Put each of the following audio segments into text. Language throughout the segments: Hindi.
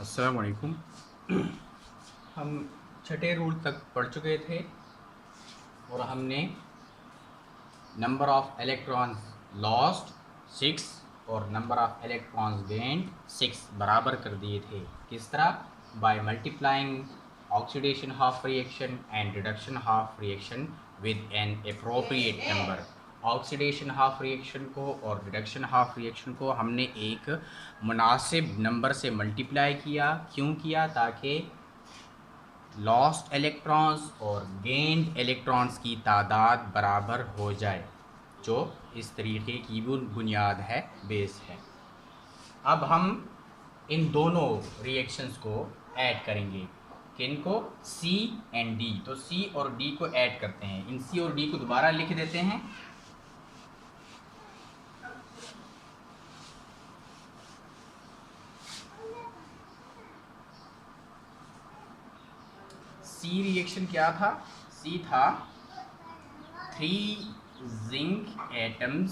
अस्सलाम वालेकुम। हम छठे रूल तक पढ़ चुके थे और हमने नंबर ऑफ़ इलेक्ट्रॉन्स लॉस्ट 6 और नंबर ऑफ़ इलेक्ट्रॉन्स गेन्ड 6 बराबर कर दिए थे। किस तरह? By multiplying oxidation half reaction and reduction half reaction with an appropriate number. Oxidation half reaction को और रिडक्शन हाफ रिएक्शन को हमने एक मुनासिब नंबर से मल्टीप्लाई किया। क्यों किया? ताकि लॉस्ट इलेक्ट्रॉन्स और गेन्ड इलेक्ट्रॉन्स की तादाद बराबर हो जाए, जो इस तरीके की बुनियाद है, बेस है। अब हम इन दोनों रिएक्शंस को ऐड करेंगे। किनको? C and D। तो C और D को ऐड करते हैं। इन C और D को दोबारा लिख देते हैं। C रिएक्शन क्या था? C था 3 zinc atoms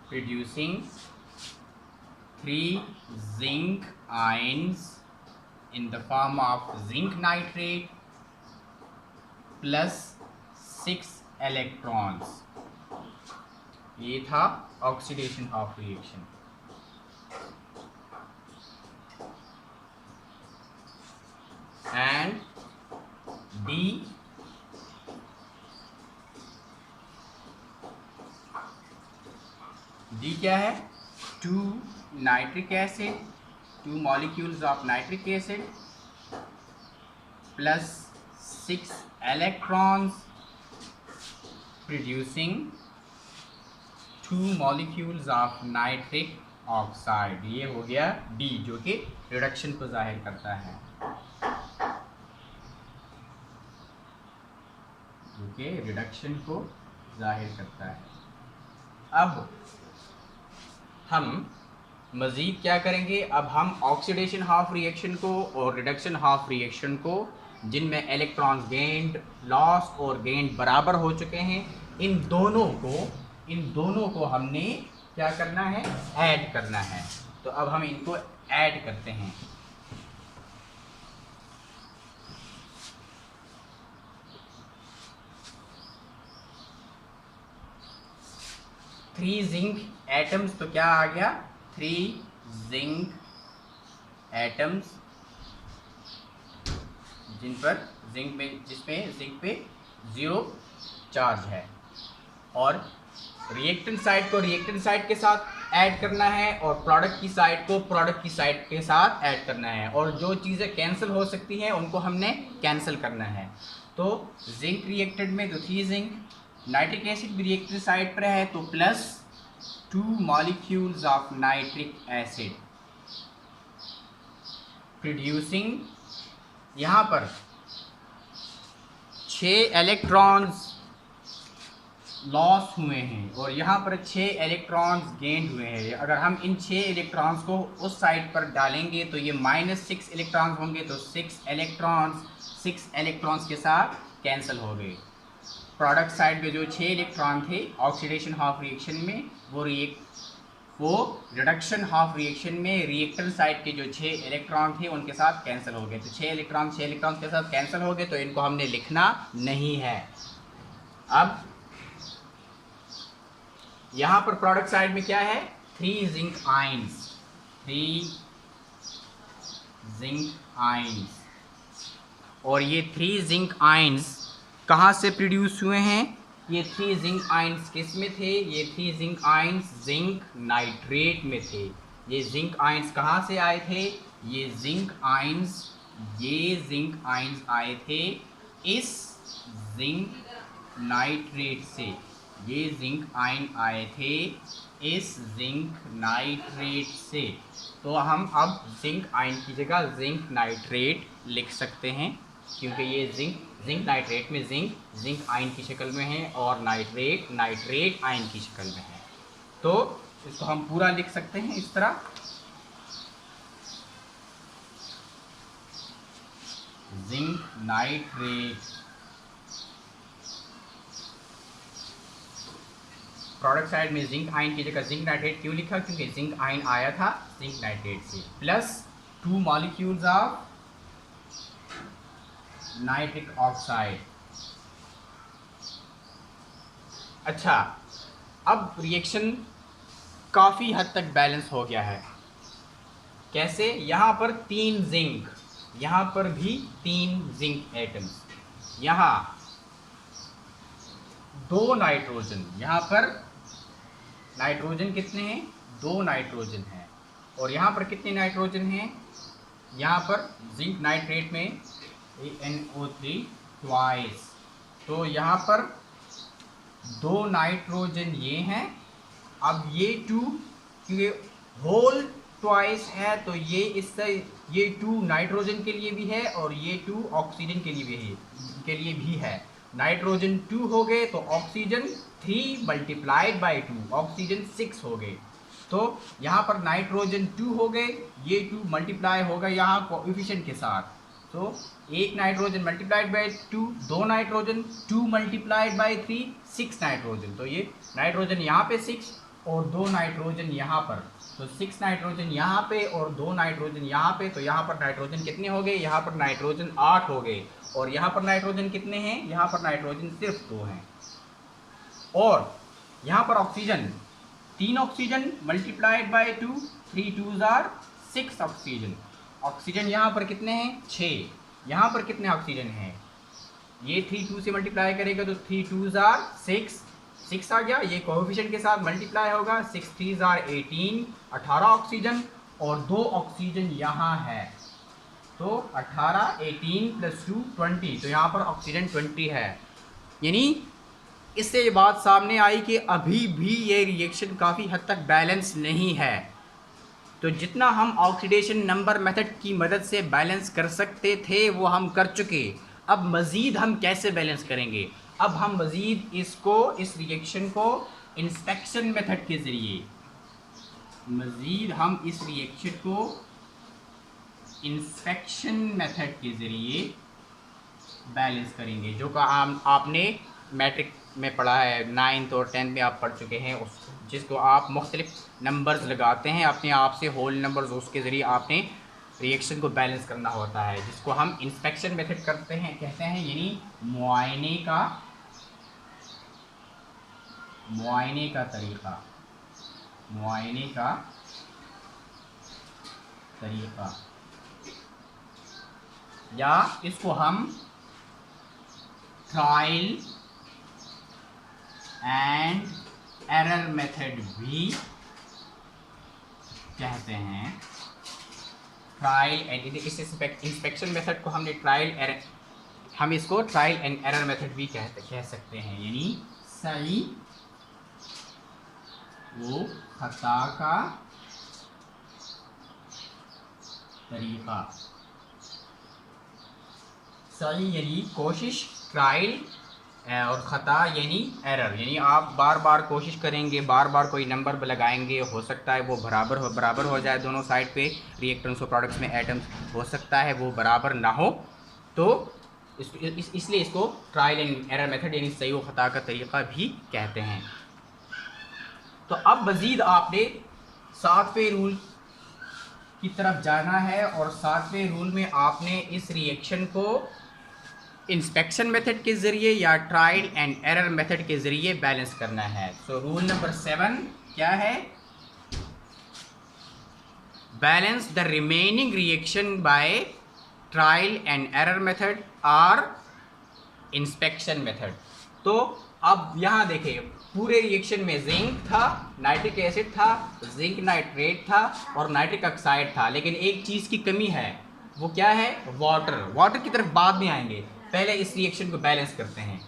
producing 3 zinc ions in the form of zinc nitrate plus 6 electrons। ये था oxidation of reaction. And D क्या है? 2 nitric acid, 2 molecules of nitric acid plus 6 electrons producing 2 molecules of nitric oxide। ये हो गया D, जो कि रिडक्शन को जाहिर करता है, जो कि रिडक्शन को जाहिर करता है। अब हम मज़ीद क्या करेंगे? अब हम ऑक्सीडेशन हाफ रिएक्शन को और रिडक्शन हाफ रिएक्शन को, जिनमें इलेक्ट्रॉन्स गेन्ड, लॉस और गेन्ड बराबर हो चुके हैं, इन दोनों को हमने क्या करना है? ऐड करना है। तो अब हम इनको ऐड करते हैं। थ्री जिंक एटम्स, तो क्या आ गया? 3 जिंक एटम्स जिसमें जिंक पे 0 चार्ज है, और रिएक्टेंट साइड को रिएक्टेंट साइड के साथ ऐड करना है और प्रोडक्ट की साइड को प्रोडक्ट की साइड के साथ ऐड करना है, और जो चीज़ें कैंसिल हो सकती हैं उनको हमने कैंसिल करना है। तो जिंक रिएक्टेड में तो 3 जिंक, नाइट्रिक एसिड भी रिएक्टेड साइड पर है तो plus 2 molecules of nitric acid producing, यहाँ पर 6 इलेक्ट्रॉन्स लॉस हुए हैं और यहाँ पर 6 इलेक्ट्रॉन्स गेंड हुए हैं। अगर हम इन 6 इलेक्ट्रॉन्स को उस साइड पर डालेंगे तो ये -6 इलेक्ट्रॉन्स होंगे, तो 6 इलेक्ट्रॉन्स के साथ कैंसिल हो गए। प्रोडक्ट साइड में जो 6 इलेक्ट्रॉन थे ऑक्सीडेशन हाफ रिएक्शन में, वो रिडक्शन हाफ रिएक्शन में रिएक्टर साइड के जो 6 इलेक्ट्रॉन थे उनके साथ कैंसिल हो गए। तो 6 इलेक्ट्रॉन के साथ कैंसिल हो गए, तो इनको हमने लिखना नहीं है। अब यहाँ पर प्रोडक्ट साइड में क्या है? 3 जिंक आइंस, और ये 3 जिंक आइंस कहाँ से प्रोड्यूस हुए हैं? ये 3 जिंक आइंस किस में थे? ये 3 जिंक आइंस जिंक नाइट्रेट में थे। ये जिंक आइंस कहाँ से आए थे? ये जिंक आइंस आए थे इस जिंक नाइट्रेट से। ये जिंक आयन आए थे इस जिंक नाइट्रेट से। तो हम अब जिंक आयन की जगह जिंक नाइट्रेट लिख सकते हैं, क्योंकि ये जिंक नाइट्रेट में जिंक आयन की शक्ल में है और नाइट्रेट आयन की शक्ल में है। तो इसको हम पूरा लिख सकते हैं इस तरह, जिंक नाइट्रेट प्रोडक्ट साइड में जिंक आयन की जगह जिंक नाइट्रेट क्यों लिखा, क्योंकि जिंक आयन आया था जिंक नाइट्रेट से, plus 2 molecules of nitric oxide. अच्छा, अब रिएक्शन काफ़ी हद तक बैलेंस हो गया है। कैसे? यहाँ पर 3 जिंक, यहाँ पर भी 3 जिंक एटम्स, यहाँ 2 नाइट्रोजन, यहाँ पर नाइट्रोजन कितने हैं? 2 नाइट्रोजन हैं। और यहाँ पर कितने नाइट्रोजन हैं? यहाँ पर जिंक नाइट्रेट में NO3 ट्वाइस, तो यहाँ पर 2 नाइट्रोजन ये हैं। अब ये 2, क्योंकि होल ट्वाइस है तो ये इससे ये 2 नाइट्रोजन के लिए भी है और ये 2 ऑक्सीजन के लिए भी है। नाइट्रोजन 2 हो गए तो ऑक्सीजन 3 मल्टीप्लाइड बाई 2, ऑक्सीजन 6 हो गए। तो यहाँ पर नाइट्रोजन 2 हो गए, ये 2 मल्टीप्लाई होगा यहाँ कोएफिशिएंट के साथ, तो 1 nitrogen multiplied by 2, 2 nitrogen, 2 multiplied by 3, 6 nitrogen. तो ये नाइट्रोजन यहाँ पे 6 और 2 नाइट्रोजन यहाँ पर, तो 6 नाइट्रोजन यहाँ पे और 2 नाइट्रोजन यहाँ पे, तो यहाँ पर नाइट्रोजन कितने हो गए? यहाँ पर नाइट्रोजन 8 हो गए। और यहाँ पर नाइट्रोजन कितने हैं? यहाँ पर नाइट्रोजन सिर्फ 2 हैं। और यहाँ पर oxygen, 3 oxygen multiplied by 2, 3 2s are 6 oxygen. Oxygen यहाँ पर कितने हैं? 6। यहाँ पर कितने ऑक्सीजन हैं? ये 3 2 से मल्टीप्लाई करेगा तो 3 2s आर 6, 6 आ गया। ये कोएफिशिएंट के साथ मल्टीप्लाई होगा, 6 3s आर 18, 18 ऑक्सीजन और 2 ऑक्सीजन यहाँ है, तो 18 18 प्लस 2 20, तो यहाँ पर ऑक्सीजन 20 है। यानी इससे ये बात सामने आई कि अभी भी ये रिएक्शन काफ़ी हद तक बैलेंस नहीं है। तो जितना हम ऑक्सीडेशन नंबर मेथड की मदद से बैलेंस कर सकते थे वो हम कर चुके। अब मज़ीद हम कैसे बैलेंस करेंगे? अब हम मज़ीद इस रिएक्शन को इंस्पेक्शन मेथड के ज़रिए, मज़ीद हम इस रिएक्शन को इंस्पेक्शन मेथड के ज़रिए बैलेंस करेंगे, जो का आपने मैट्रिक में पढ़ा है, 9th और 10th में आप पढ़ चुके हैं, उस जिसको आप मुख्तलिफ नंबर्स लगाते हैं अपने आप से, होल नंबर्स, उसके ज़रिए आपने रिएक्शन को बैलेंस करना होता है, जिसको हम इंस्पेक्शन मेथड कहते हैं, यानी मुआयने का तरीक़ा, या इसको हम ट्रायल एंड एरर मेथड भी कहते हैं। ट्रायल एंड इस इंस्पेक्शन मेथड को हमने हम इसको ट्रायल एंड एरर मेथड भी कह सकते हैं, यानी सही वो खता का तरीका। सही यानी कोशिश, ट्रायल और ख़ता यानी एरर, यानी आप बार बार कोशिश करेंगे, बार बार कोई नंबर लगाएंगे, हो सकता है वो बराबर हो जाए दोनों साइड पे रिएक्टेंट्स और प्रोडक्ट्स में एटम्स, हो सकता है वो बराबर ना हो, तो इसलिए इसको ट्रायल एंड एरर मेथड यानी सही व ख़ता का तरीक़ा भी कहते हैं। तो अब मज़ीद आपने 7वें रूल की तरफ जाना है और 7वें रूल में आपने इस रिएक्शन को इंस्पेक्शन मेथड के ज़रिए या ट्रायल एंड एरर मेथड के ज़रिए बैलेंस करना है। सो रूल नंबर 7 क्या है? Balance the remaining reaction by trial and error method और इंस्पेक्शन मेथड। तो अब यहाँ देखें, पूरे रिएक्शन में जिंक था, नाइट्रिक एसिड था, जिंक नाइट्रेट था और नाइट्रिक ऑक्साइड था, लेकिन एक चीज़ की कमी है, वो क्या है? वाटर की तरफ बाद में आएंगे, पहले इस रिएक्शन को बैलेंस करते हैं।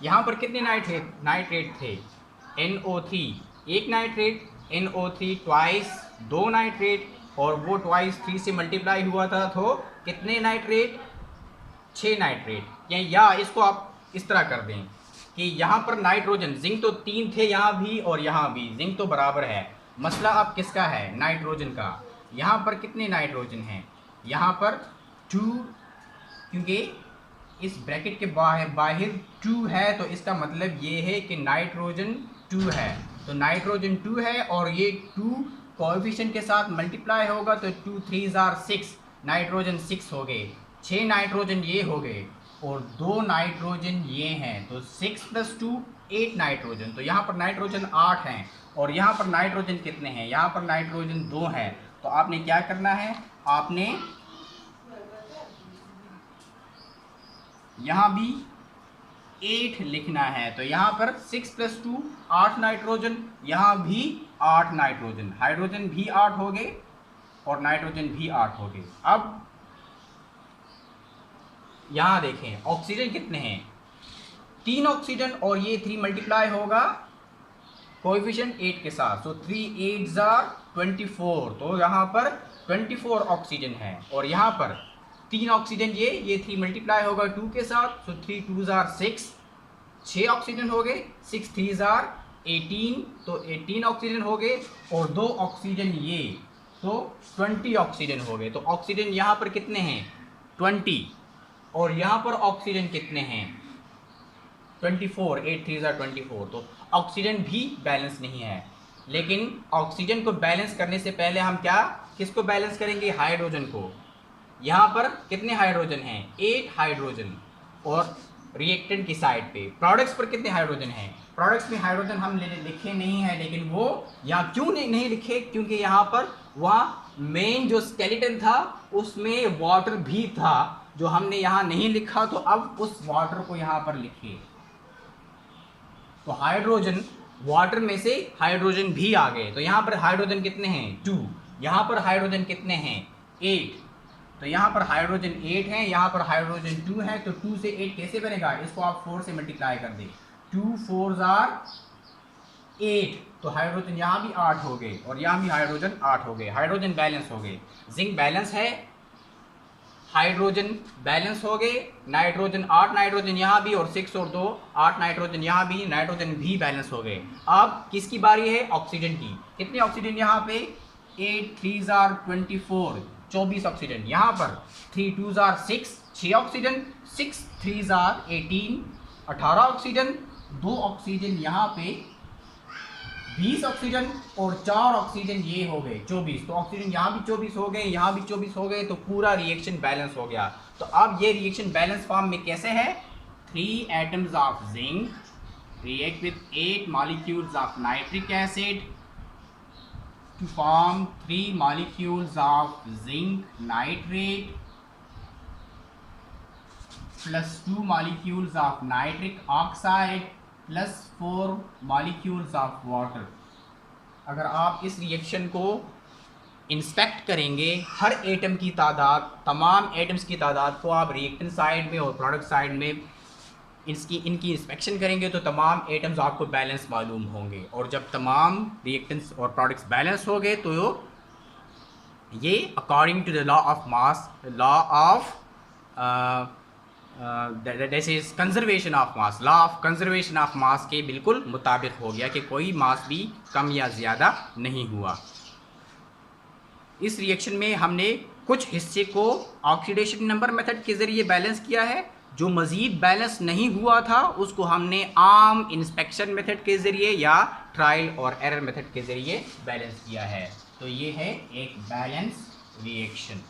यहाँ पर कितने नाइट्रेट थे? NO3, एक नाइट्रेट, NO3 ट्वाइस, 2 नाइट्रेट, और वो ट्वाइस 3 से मल्टीप्लाई हुआ था, तो कितने नाइट्रेट? 6 नाइट्रेट। या इसको आप इस तरह कर दें कि यहाँ पर नाइट्रोजन, जिंक तो 3 थे यहाँ भी और यहाँ भी, जिंक तो बराबर है, मसला अब किसका है? नाइट्रोजन का। यहाँ पर कितने नाइट्रोजन हैं? यहाँ पर 2, क्योंकि इस ब्रैकेट के बाहर 2 है, तो इसका मतलब ये है कि नाइट्रोजन 2 है। तो नाइट्रोजन 2 है और ये 2 कोएफिशिएंट के साथ मल्टीप्लाई होगा, तो 2 3 आर 6, नाइट्रोजन 6 हो गए। 6 नाइट्रोजन ये हो गए और 2 नाइट्रोजन ये हैं, तो 6 + 2 8 नाइट्रोजन। तो यहाँ पर नाइट्रोजन 8 हैं और यहाँ पर नाइट्रोजन कितने हैं? यहाँ पर नाइट्रोजन 2 हैं। तो आपने क्या करना है? आपने यहाँ भी 8 लिखना है। तो यहाँ पर 6 + 2 8 नाइट्रोजन, यहाँ भी 8 नाइट्रोजन, हाइड्रोजन भी 8 हो गए और नाइट्रोजन भी 8 हो गए। अब यहाँ देखें ऑक्सीजन कितने हैं? 3 ऑक्सीजन और ये 3 मल्टीप्लाई होगा कोएफिशिएंट 8 के साथ, तो 3 8 आर 24। तो यहाँ पर 24 ऑक्सीजन है और यहाँ पर 3 ऑक्सीजन ये 3 मल्टीप्लाई होगा 2 के साथ, तो 3 2 आर 6, 6 ऑक्सीजन हो गए, 6 3 आर 18, तो 18 ऑक्सीजन हो गए और 2 ऑक्सीजन ये, तो 20 ऑक्सीजन हो गए। तो ऑक्सीजन यहाँ पर कितने हैं? 20 और यहाँ पर ऑक्सीजन कितने हैं? 24, 8 3 आर 24। तो ऑक्सीजन भी बैलेंस नहीं है। लेकिन ऑक्सीजन को बैलेंस करने से पहले हम किसको बैलेंस करेंगे? हाइड्रोजन को। यहाँ पर कितने हाइड्रोजन हैं? 8 हाइड्रोजन। और रिएक्टेंट की साइड पे प्रोडक्ट्स पर कितने हाइड्रोजन हैं? प्रोडक्ट्स में हाइड्रोजन हम लिखे नहीं है, लेकिन वो यहाँ क्यों नहीं लिखे? क्योंकि यहाँ पर वहाँ मेन जो स्केलेटन था उसमें वाटर भी था, जो हमने यहाँ नहीं लिखा, तो अब उस वाटर को यहाँ पर लिखिए। तो हाइड्रोजन, वाटर में से हाइड्रोजन भी आ गए। तो यहाँ पर हाइड्रोजन कितने हैं? 2। यहाँ पर हाइड्रोजन कितने हैं? 8। तो यहाँ पर हाइड्रोजन 8 हैं, यहाँ पर हाइड्रोजन 2 है। तो 2 से 8 कैसे बनेगा? इसको आप 4 से मल्टीप्लाई कर दें, 2 4 आर 8। तो हाइड्रोजन यहाँ भी 8 हो गए और यहाँ भी हाइड्रोजन 8 हो गए। हाइड्रोजन बैलेंस हो गए, जिंक बैलेंस है, हाइड्रोजन बैलेंस हो गए, नाइट्रोजन 8 नाइट्रोजन यहाँ भी और 6 और 2 8 नाइट्रोजन यहाँ भी, नाइट्रोजन भी बैलेंस हो गए। अब किसकी बारी है? ऑक्सीजन की। कितने ऑक्सीजन यहाँ पे? 8 3 आर 24, 24 ऑक्सीजन। यहाँ पर 3 2 are 6, 6 oxygen, 6 3 are 18, 18 oxygen. 2 oxygen यहाँ पे 20 ऑक्सीजन और 4 ऑक्सीजन ये हो गए 24। तो ऑक्सीजन यहाँ भी 24 हो गए, यहाँ भी 24 हो गए, तो पूरा रिएक्शन बैलेंस हो गया। तो अब ये रिएक्शन बैलेंस फॉर्म में कैसे है? 3 atoms of zinc react with 8 molecules of nitric acid to form 3 molecules of zinc nitrate plus 2 molecules of nitric oxide plus 4 molecules of water। अगर आप इस रिएक्शन को इंस्पेक्ट करेंगे, हर एटम की तादाद, तमाम एटम्स की तादाद को आप रिएक्टेंट साइड में और प्रोडक्ट साइड में इनकी इंस्पेक्शन करेंगे, तो तमाम एटम्स आपको बैलेंस मालूम होंगे। और जब तमाम रिएक्टेंट्स और प्रोडक्ट्स बैलेंस हो गए, तो ये according to the law of mass, law of that is conservation of mass, law of conservation of mass के बिल्कुल मुताबिक हो गया कि कोई मास भी कम या ज़्यादा नहीं हुआ। इस रिएक्शन में हमने कुछ हिस्से को ऑक्सीडेशन नंबर मेथड के ज़रिए बैलेंस किया है, जो मज़ीद बैलेंस नहीं हुआ था उसको हमने आम इंस्पेक्शन मेथड के ज़रिए या ट्रायल और एरर मेथड के ज़रिए बैलेंस किया है। तो ये है एक बैलेंस रिएक्शन।